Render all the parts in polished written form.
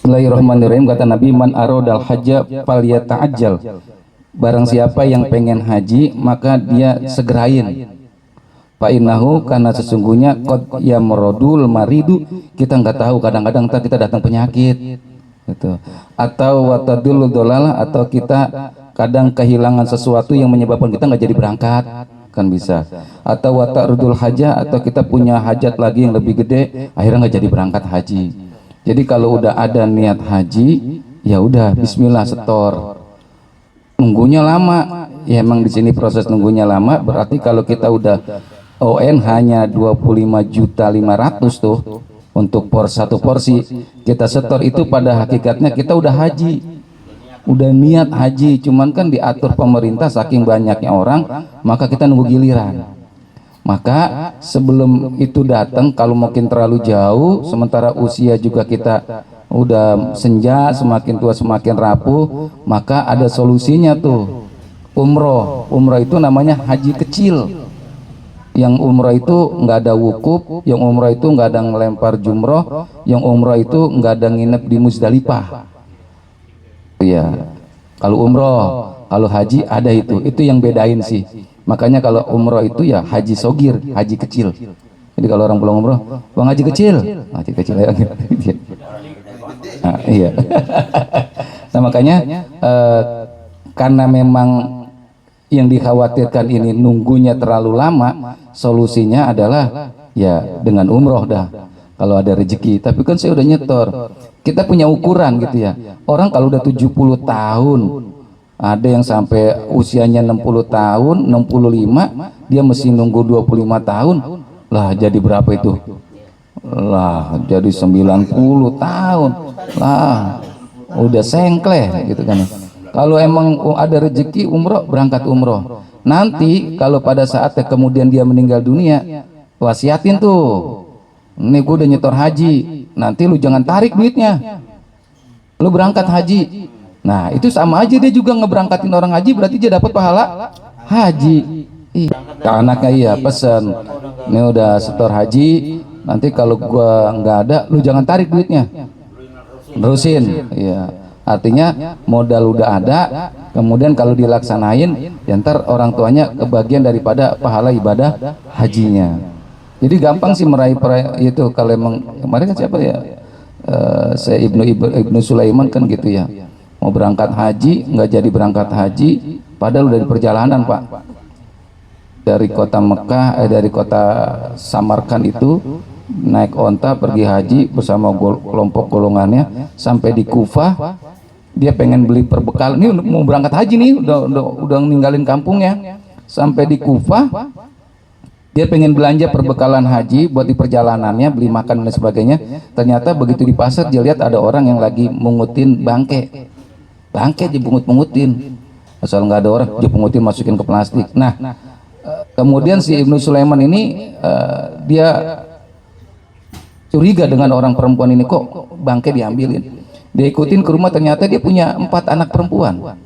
Bismillahirrahmanirrahim. Kata Nabi, man aradal hajja falyata'ajjal. Barang siapa yang pengen haji maka dia segerain. Fa innahu, karena sesungguhnya qad yamradul maridu, kita nggak tahu, kadang-kadang kita datang penyakit gitu. Atau watadul dolalah, atau kita kadang kehilangan sesuatu yang menyebabkan kita nggak jadi berangkat, kan bisa. Atau watarudul hajah, atau kita punya hajat lagi yang lebih gede, akhirnya nggak jadi berangkat haji. Jadi kalau udah ada niat haji, ya udah Bismillah setor. Nunggunya lama, ya emang di sini proses nunggunya lama. Berarti kalau kita udah ON hanya 25.500.000 tuh untuk satu porsi, kita setor itu pada hakikatnya kita udah haji, udah niat haji. Cuman kan diatur pemerintah saking banyaknya orang, maka kita nunggu giliran. Maka sebelum itu datang, kalau mungkin terlalu jauh, sementara usia juga kita udah senja, semakin tua semakin rapuh, maka ada solusinya tuh, umroh. Umroh itu namanya haji kecil. Yang umroh itu nggak ada wukuf, yang umroh itu nggak ada ngelempar jumroh, yang umroh itu nggak ada nginep di Muzdalifah. Iya, kalau umroh. Kalau haji ada itu yang bedain sih. Makanya kalau umroh itu ya haji sogir, haji kecil. Jadi kalau orang pulang umroh, bang haji kecil ya. Nah, iya. Nah makanya karena memang yang dikhawatirkan ini nunggunya terlalu lama, solusinya adalah ya dengan umroh dah. Kalau ada rezeki. Tapi kan saya udah nyetor. Kita punya ukuran gitu ya. Orang kalau udah 70 tahun, ada yang sampai usianya 60 tahun, 65, dia mesti nunggu 25 tahun. Lah jadi berapa itu? Lah jadi 90 tahun. Lah udah sengkleh gitu kan. Kalau emang ada rezeki umroh, berangkat umroh. Nanti kalau pada saatnya kemudian dia meninggal dunia, wasiatin tuh. Ini gue udah nyetor haji, nanti lu jangan tarik duitnya. Lu berangkat haji. Nah itu sama aja, dia juga ngeberangkatin orang haji, berarti dia dapat pahala haji. Anaknya iya pesen, ini udah setor haji, nanti kalau gua nggak ada, lu jangan tarik duitnya, terusin. Iya, artinya modal udah ada, kemudian kalau dilaksanain, ya ntar orang tuanya kebagian daripada pahala ibadah hajinya. Jadi gampang sih meraih itu. Kalau emang kemarin kan siapa ya, saya Ibnu Sulaiman kan gitu ya. Mau berangkat haji, nggak jadi berangkat haji, padahal udah di perjalanan Pak, dari kota Mekah, dari kota Samarkand itu naik onta pergi haji bersama kelompok golongannya sampai di Kufah. Dia pengen beli perbekalan, ini mau berangkat haji nih, udah ninggalin kampungnya. Sampai di Kufah, dia pengen belanja perbekalan haji buat di perjalanannya, beli makan dan sebagainya. Ternyata begitu di pasar dia lihat ada orang yang lagi mungutin bangke dipungut-pungutin, asal nggak ada orang dia pungutin, masukin ke plastik. Nah kemudian si Ibnu Sulaiman ini dia curiga dengan orang perempuan ini, kok bangke diambilin. Dia ikutin ke rumah, ternyata dia punya 4 anak perempuan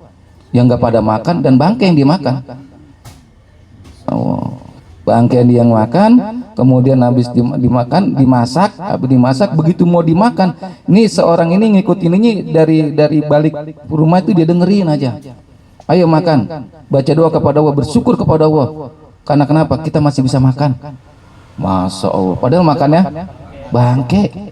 yang nggak pada makan, dan bangke yang dimakan. Bangke yang dia makan, kemudian habis dimasak, begitu mau dimakan, nih seorang ini ngikutin ini dari balik rumah itu, dia dengerin aja. Ayo makan, baca doa kepada Allah, bersyukur kepada Allah. Karena kenapa? Kita masih bisa makan. Masya Allah, padahal makannya bangke.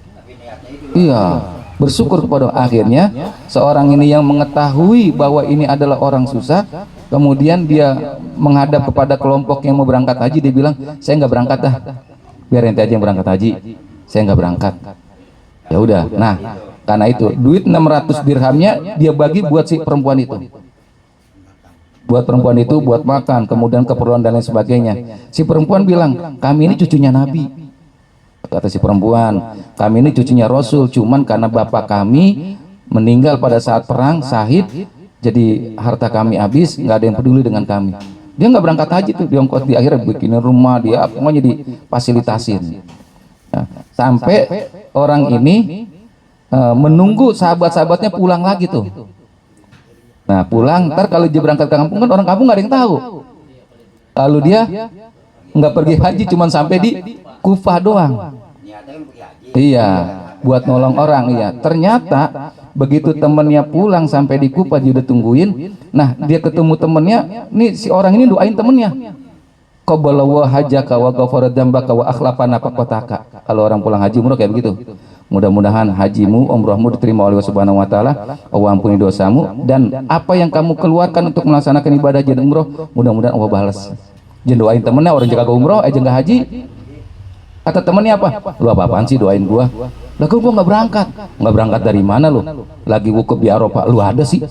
Iya, bersyukur kepada Allah. Akhirnya seorang ini yang mengetahui bahwa ini adalah orang susah, kemudian dia menghadap kepada kelompok yang mau berangkat haji. Dia bilang, saya nggak berangkat dah, biar ente aja yang berangkat haji, saya nggak berangkat. Ya udah. Nah karena itu duit 600 dirhamnya dia bagi buat si perempuan itu, buat makan, kemudian keperluan dan lain sebagainya. Si perempuan bilang, kami ini cucunya Nabi. Kata si perempuan, kami ini cucunya Rasul, cuman karena bapak kami meninggal pada saat perang, syahid, jadi harta kami habis, nggak ada yang peduli dengan kami. Dia nggak berangkat haji tuh, dia ongkos, di akhirnya bikinin rumah, dia pokoknya difasilitasin. Nah, sampai orang ini menunggu sahabat-sahabatnya pulang lagi tuh. Nah pulang, ntar kalau dia berangkat ke kampung kan orang kampung nggak ada yang tahu. Lalu dia nggak pergi haji, cuman sampai di Kufah doang. Iya, buat nolong orang. Iya, ternyata begitu temennya pulang sampai di Kufa dia udah tungguin. Nah, dia ketemu temennya, nih si orang ini doain temennya, qabala wa hajjaka wa ghafara dzambaka wa akhlafa nafaqataka. Kalau orang pulang haji umroh kayak begitu. Mudah-mudahan hajimu, umrohmu diterima oleh Allah Subhanahu wa taala, Allah ampuni dosamu, dan apa yang kamu keluarkan untuk melaksanakan ibadah haji dan umroh, mudah-mudahan Allah balas. Jangan doain temennya orang jaga umroh aja nggak haji. Kata temennya apa? Lu apa-apaan sih doain gua? Lah gua nggak berangkat. Nggak berangkat dari mana lu? Lagi wukuf di Arafah, lu ada sih?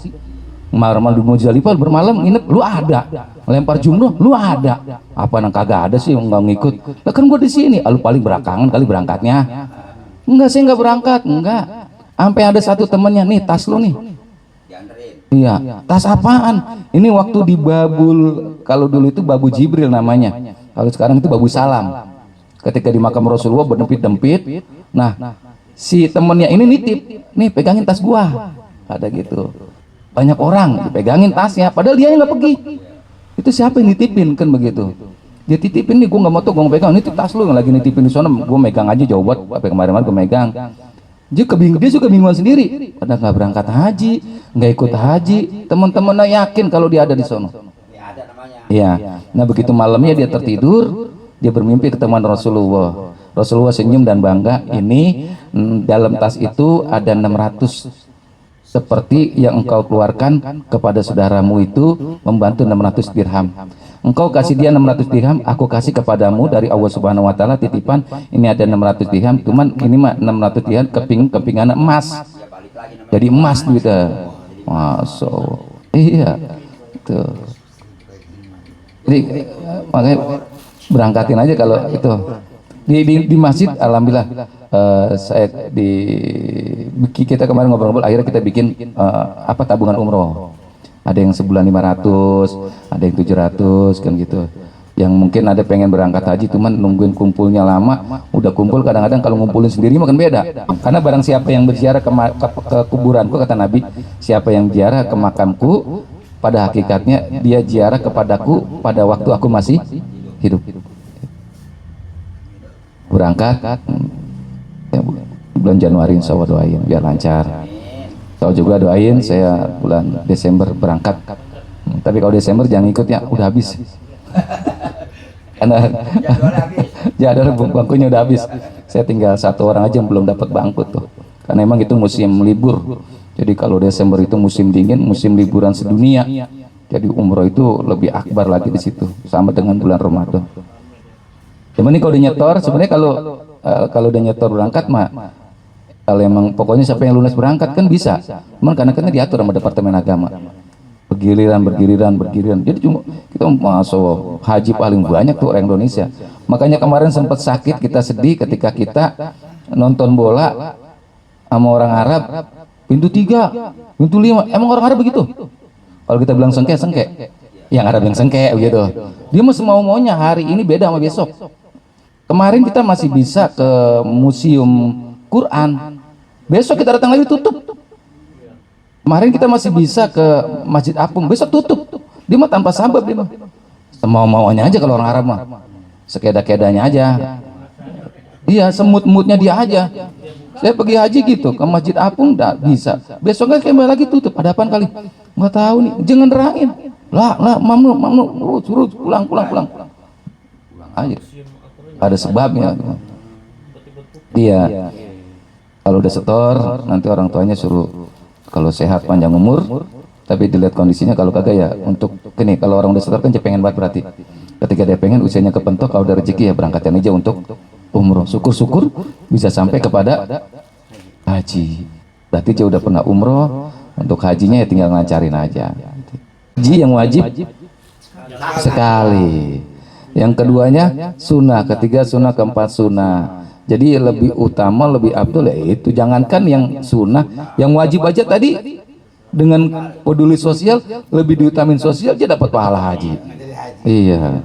Malam di Muzdalifah bermalam nginep, lu ada? Lempar jumroh, lu ada? Apa nang kagak ada sih nggak ngikut? Lah kan gua di sini, lu paling belakangan kali berangkatnya. Enggak, saya nggak berangkat, enggak. Sampai ada satu temennya, nih tas lu nih. Iya, tas apaan? Ini waktu di Babul, kalau dulu itu Babu Jibril namanya. Kalau sekarang itu Babu Salam. Ketika di makam Rasulullah berdempit-dempit. Nah, si temennya ini nitip, nih pegangin tas gua. Ada gitu. Banyak orang dipegangin tasnya, padahal dia yang nggak pergi. Itu siapa yang nitipin kan begitu? Dia titipin nih, gue nggak mau tuh, gue megang ini tas lu yang lagi nitipin di sana, gue megang aja jauh banget, apa kemarin-kemarin gue megang. Dia juga bingungan sendiri, pada nggak berangkat haji, nggak ikut haji, teman-temannya yakin kalau dia ada di sana. Iya. Nah begitu malamnya dia tertidur, dia bermimpi ketemuan Rasulullah. Rasulullah senyum dan bangga, ini dalam tas itu ada 600 seperti yang engkau keluarkan kepada saudaramu itu, membantu 600 dirham. Engkau kasih dia 600 dirham, aku kasih kepadamu dari Allah Subhanahu wa taala titipan, ini ada 600 dirham, cuman ini mah 600 dirham kepingan emas. Jadi emas gitu. Masya Allah. Iya. Tuh. Jadi makanya berangkatin aja kalau itu. Di masjid alhamdulillah saya kita kemarin ngobrol-ngobrol, akhirnya kita bikin tabungan umroh. Ada yang sebulan 500, ada yang 700 kan gitu. Yang mungkin ada pengen berangkat haji cuman nungguin kumpulnya lama, udah kumpul kadang-kadang kalau ngumpulin sendiri makan beda. Karena barang siapa yang berziarah ke kuburanku, kata Nabi, siapa yang ziarah ke makamku, pada hakikatnya dia ziarah kepadaku pada waktu aku masih hidup. Berangkat bulan Januari insya Allah, doain biar lancar. Tahu juga doain saya bulan Desember berangkat. Tapi kalau Desember jangan ikut ya, udah habis. Karena jadwal bangkunya udah habis. Saya tinggal satu orang aja yang belum dapat bangku tuh. Karena emang itu musim libur. Jadi kalau Desember itu musim dingin, musim liburan sedunia. Jadi umroh itu lebih akbar lagi di situ, sama dengan bulan Ramadan. Cuman ini kalau udah nyetor, sebenarnya kalau udah nyetor berangkat mah, kalau emang pokoknya siapa yang lunas berangkat kan bisa, cuman karena diatur sama Departemen Agama, bergiliran. Jadi cuma kita masuk haji paling banyak tuh orang Indonesia. Makanya kemarin sempat sakit, kita sedih ketika kita nonton bola sama orang Arab, pintu 3, pintu 5. Emang orang Arab begitu? Kalau kita bilang sengke, yang Arab yang sengke begitu. Dia mah semau-maunya, hari ini beda sama besok. Kemarin kita masih bisa ke museum Quran, besok kita datang lagi tutup. Kemarin kita masih bisa ke Masjid Apung, besok tutup. Dia mah tanpa sabab, dia mah semau-maunya aja. Kalau orang Arab mah sekeda-kedanya aja. Iya, semut-mutnya dia aja. Saya pergi haji gitu ke Masjid Apung, enggak bisa. Besoknya kembali lagi tutup. Ada apaan kali? Nggak tahu nih. Jangan nerangin. Lah, mamnu, suruh pulang aja. Ada sebabnya. Iya. Kalau udah setor, nanti orang tuanya suruh, kalau sehat panjang umur, tapi dilihat kondisinya. Kalau kagak ya untuk ini, kalau orang udah setor kan dia pengen banget berarti. Ketika dia pengen, usianya kepentok, kalau udah rezeki ya berangkatkan aja untuk umroh. Syukur-syukur bisa sampai kepada haji. Berarti dia udah pernah umroh, untuk hajinya ya tinggal ngelancarin aja. Haji yang wajib sekali. Yang keduanya sunnah, ketiga sunnah, keempat sunnah. Jadi lebih utama, lebih abdul ya itu. Jangankan yang sunnah, yang wajib aja tadi dengan peduli sosial, lebih diutamin sosial, dia dapat pahala haji. Iya.